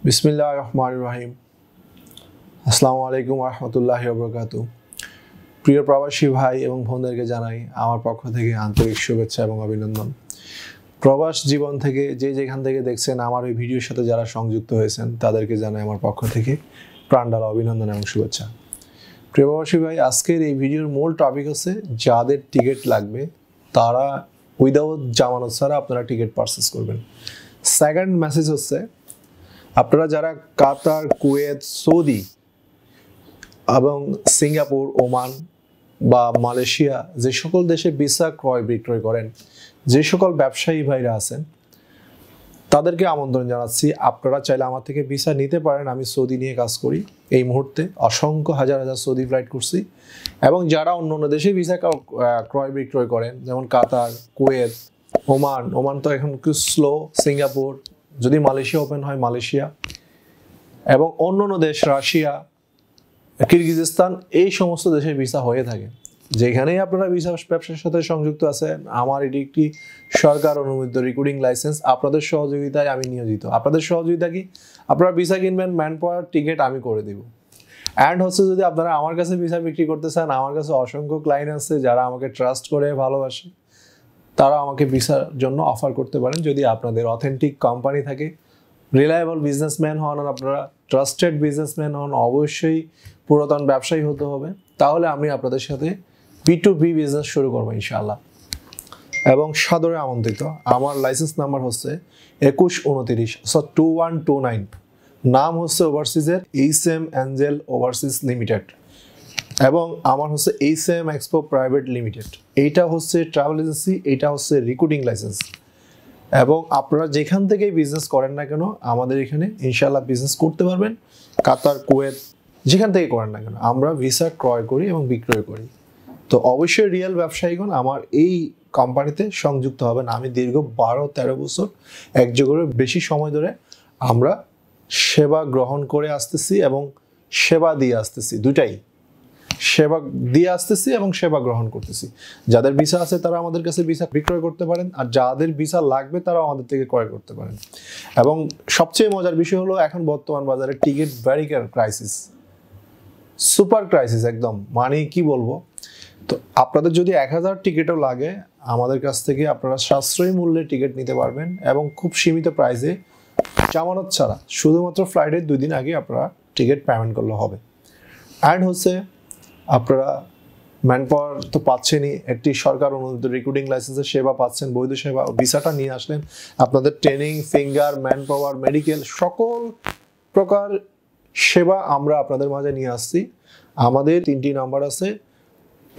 বিসমিল্লাহির রহমানির রহিম। আসসালামু আলাইকুম ওয়া রাহমাতুল্লাহি ওয়া বারাকাতুহু। প্রিয় প্রবাসী ভাই এবং বোনদেরকে জানাই আমার পক্ষ থেকে আন্তরিক শুভেচ্ছা এবং অভিনন্দন। প্রবাস জীবন থেকে যেখান থেকে দেখছেন আমার এই ভিডিওর সাথে যারা সংযুক্ত হয়েছেন তাদেরকে জানাই আমার পক্ষ থেকে প্রাণঢালা অভিনন্দন এবং শুভেচ্ছা। প্রিয় প্রবাসী ভাই, আজকের এই ভিডিওর মূল টপিক হচ্ছে যাদের টিকিট লাগবে তারা উইদাউট জামানত ছাড়া আপনারা টিকিট পারচেজ করবেন। সেকেন্ড মেসেজ হচ্ছে আপনারা যারা কাতার, কুয়েত, সৌদি এবং সিঙ্গাপুর, ওমান বা মালয়েশিয়া যে সকল দেশে ভিসা ক্রয় বিক্রয় করেন, যে সকল ব্যবসায়ী ভাইরা আছেন তাদেরকে আমন্ত্রণ জানাচ্ছি। আপনারা চাইলে আমার থেকে ভিসা নিতে পারেন। আমি সৌদি নিয়ে কাজ করি এই মুহূর্তে, অসংখ্য হাজার হাজার সৌদি ফ্লাইট করছি। এবং যারা অন্য অন্য দেশে ভিসা ক্রয় বিক্রয় করেন যেমন কাতার, কুয়েত, ওমান তো এখন একটু স্লো, সিঙ্গাপুর, যদি মালয়েশিয়া ওপেন হয় মালয়েশিয়া এবং অন্য অন্য দেশ রাশিয়া, কিরগিজস্তান, এই সমস্ত দেশে ভিসা হয়ে থাকে। যেখানেই আপনারা ভিসা ব্যবসার সাথে সংযুক্ত আছেন, আমার এটি একটি সরকার অনুমোদিত রিক্রুটিং লাইসেন্স। আপনাদের সহযোগিতায় আমি নিয়োজিত। আপনাদের সহযোগিতা কি? আপনারা ভিসা কিনবেন, ম্যান পাওয়ার, টিকিট আমি করে দিব। অ্যান্ড হচ্ছে যদি আপনারা আমার কাছে ভিসা বিক্রি করতে চান, আমার কাছে অসংখ্য ক্লায়েন্ট আছে যারা আমাকে ট্রাস্ট করে ভালোবাসে, তারা আমাকে ভিসার জন্য অফার করতে পারেন। যদি আপনাদের অথেন্টিক কোম্পানি থাকে, রিলায়েবল বিজনেসম্যান হন, আপনারা ট্রাস্টেড বিজনেসম্যান হন, অবশ্যই পুরাতন ব্যবসায়ী হতে হবে, তাহলে আমি আপনাদের সাথে B2B বিজনেস শুরু করবো ইনশাআল্লাহ। এবং সাদরে আমন্ত্রিত। আমার লাইসেন্স নাম্বার হচ্ছে 2129 নাম হচ্ছে ওভারসিজের এইচএম অ্যাঞ্জেল ওভারসিজ লিমিটেড এবং আমার হচ্ছে এইচএম এক্সপো প্রাইভেট লিমিটেড। এইটা হচ্ছে ট্রাভেল এজেন্সি, এইটা হচ্ছে রিক্রুটিং লাইসেন্স। এবং আপনারা যেখান থেকেই বিজনেস করেন না কেন আমাদের এখানে ইনশাআল্লাহ বিজনেস করতে পারবেন। কাতার, কুয়েত, যেখান থেকে করেন না কেন আমরা ভিসা ক্রয় করি এবং বিক্রয় করি। তো অবশ্যই রিয়েল ব্যবসায়ীগণ আমার এই কোম্পানিতে সংযুক্ত হবেন। আমি দীর্ঘ 12-13 বছর এক যুগের বেশি সময় ধরে আমরা সেবা গ্রহণ করে আসতেছি এবং সেবা দিয়ে আসতেছি, দুটাই সেবা দিয়ে আসতেছি এবং সেবা গ্রহণ করতেছি। যাদের ভিসা আছে তারা আমাদের কাছে ভিসা বিক্রয় করতে পারেন, আর যাদের ভিসা লাগবে তারা আমাদের থেকে ক্রয় করতে পারেন। এবং সবচেয়ে মজার বিষয় হলো এখন বর্তমান বাজারে ticket very crisis, super crisis একদম, মানে কি বলবো। তো আপনাদের যদি 1000 টিকিটও লাগে আমাদের কাছ থেকে আপনারা সাশ্রয়ী মূল্যে টিকিট নিতে পারবেন এবং খুব সীমিত প্রাইসে, জামানত ছাড়া, শুধুমাত্র ফ্লাইটের 2 দিন আগে আপনারা টিকিট পেমেন্ট করলে হবে। অ্যান্ড হচ্ছে আপনারা ম্যান পাওয়ার তো পাচ্ছেনই, একটি সরকার অনুমোদিত রিক্রুটিং লাইসেন্সের সেবা পাচ্ছেন, বৈধ সেবা। ভিসাটা নিয়ে আসলেন, আপনাদের training, finger, man power, medical, সকল প্রকার সেবা আমরা আপনাদের মাঝে নিয়ে আসছি। আমাদের 3টি নাম্বার আছে।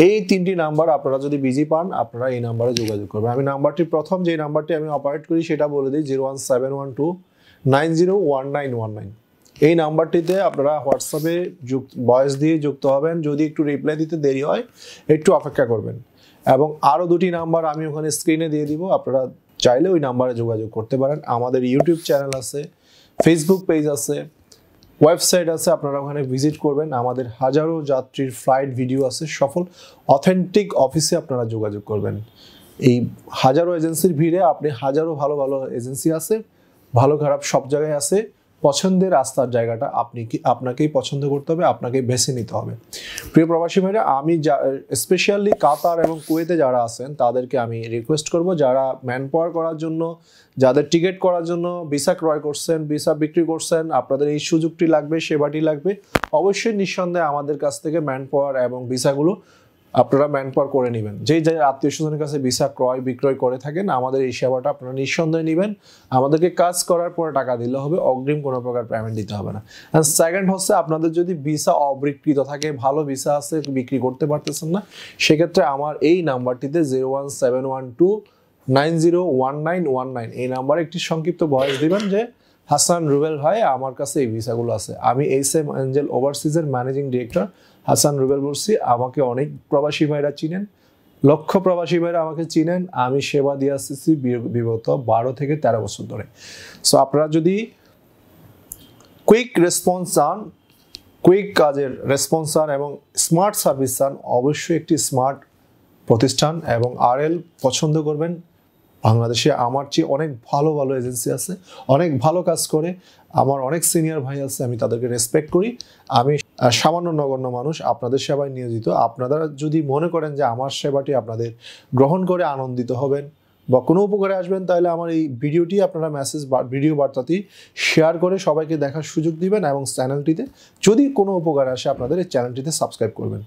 এই 3টি নাম্বার আপনারা যদি বিজি পান আপনারা এই নাম্বারে যোগাযোগ করবেন। আমি নাম্বারটি প্রথম যে নাম্বারটি আমি অপারেট করি সেটা বলে দিই, 01712901919। এই নাম্বারটিতে আপনারা হোয়াটসঅ্যাপে ভয়েস দিয়ে যুক্ত হবেন। যদি একটু রিপ্লাই দিতে দেরি হয় একটু অপেক্ষা করবেন। এবং আরও 2টি নাম্বার আমি ওখানে স্ক্রিনে দিয়ে দিব, আপনারা চাইলে ওই নাম্বারে যোগাযোগ করতে পারেন। আমাদের ইউটিউব চ্যানেল আছে, ফেসবুক পেজ আছে, ওয়েবসাইট আছে, আপনারা ওখানে ভিজিট করবেন। আমাদের হাজারো যাত্রীর ফ্লাইট ভিডিও আছে, সফল অথেন্টিক অফিসে আপনারা যোগাযোগ করবেন। এই হাজারো এজেন্সির ভিড়ে আপনি হাজারো ভালো ভালো এজেন্সি আছে, ভালো খারাপ সব জায়গায় আছে। পছন্দের রাস্তার জায়গাটা আপনাকেই পছন্দ করতে হবে, আপনাকেই বেছে নিতে হবে। প্রিয় প্রবাসী ভাইরা, আমি স্পেশালি কাতার এবং কুয়েতে যারা আছেন তাদেরকে আমি রিকোয়েস্ট করব, যারা ম্যান পাওয়ার করার জন্য, যাদের টিকিট করার জন্য ভিসা ক্রয় করছেন, ভিসা বিক্রি করছেন, আপনাদের এই সুযোগটি লাগবে, সেবাটি লাগবে, অবশ্যই নিঃসন্দেহে আমাদের কাছ থেকে ম্যান পাওয়ার এবং ভিসাগুলো আপনারা ম্যান পাওয়ার করে নেবেন। যেই আত্মীয় স্বজনের কাছে ভিসা ক্রয় বিক্রয় করে থাকেন আমাদের এই সেবাটা আপনারা নিঃসন্দেহে নেবেন। আমাদেরকে কাজ করার পরে টাকা দিলে হবে, অগ্রিম কোনো প্রকার পেমেন্ট দিতে হবে না। আর সেকেন্ড হচ্ছে আপনাদের যদি ভিসা অবিক্রিত থাকে, ভালো ভিসা আছে বিক্রি করতে পারতেছেন না, সেক্ষেত্রে আমার এই নাম্বারটিতে 01712901919 এই নাম্বারে একটি সংক্ষিপ্ত ভয়েস দিবেন যে হাসান রুবেল ভাই আমার কাছে এই ভিসাগুলো আছে। আমি এইচএম অ্যাঞ্জেল ওভারসিজের ম্যানেজিং ডিরেক্টর হাসান রুবেল বলছি। আমাকে অনেক প্রবাসী ভাইরা চিনেন, লক্ষ প্রবাসী ভাইরা আমাকে চিনেন। আমি সেবা দিয়ে আসতেছি বিগত 12 থেকে 13 বছর ধরে। সো আপনারা যদি কুইক রেসপন্স চান, কুইক কাজের রেসপন্স চান এবং স্মার্ট সার্ভিস চান, অবশ্যই একটি স্মার্ট প্রতিষ্ঠান এবং RL পছন্দ করবেন। বাংলাদেশে আমার চেয়ে অনেক ভালো ভালো এজেন্সি আছে, অনেক ভালো কাজ করে, আমার অনেক সিনিয়র ভাই আছে, আমি তাদেরকে রেসপেক্ট করি। আমি সামান্য নগণ্য মানুষ, আপনাদের সেবায় নিয়োজিত। আপনারা যদি মনে করেন যে আমার সেবাটি আপনাদের গ্রহণ করে আনন্দিত হবেন বা কোনো উপকারে আসবেন, তাহলে আমার এই ভিডিওটি আপনারা মেসেজ বা ভিডিও বার্তাটি শেয়ার করে সবাইকে দেখার সুযোগ দিবেন এবং চ্যানেলটিতে যদি কোনো উপকার আসে আপনাদের এই চ্যানেলটিতে সাবস্ক্রাইব করবেন।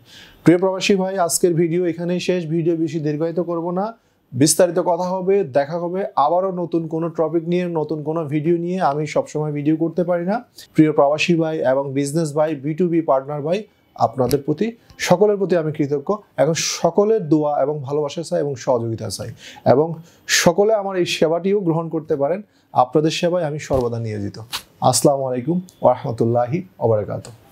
প্রিয় প্রবাসী ভাই, আজকের ভিডিও এখানেই শেষ। ভিডিও বেশি দীর্ঘায়িত করব না, বিস্তারিত কথা হবে, দেখা হবে আবারও নতুন কোনো টপিক নিয়ে, নতুন কোনো ভিডিও নিয়ে। আমি সবসময় ভিডিও করতে পারি না। প্রিয় প্রবাসী ভাই এবং বিজনেস ভাই, B2B পার্টনার ভাই, আপনাদের প্রতি সকলের প্রতি আমি কৃতজ্ঞ। এখন সকলের দোয়া এবং ভালোবাসা চাই এবং সহযোগিতা চাই, এবং সকলে আমার এই সেবাটিও গ্রহণ করতে পারেন। আপনাদের সেবায় আমি সর্বদা নিয়োজিত। আসসালামু আলাইকুম ওয়া রাহমাতুল্লাহি ওয়া বারাকাতুহু।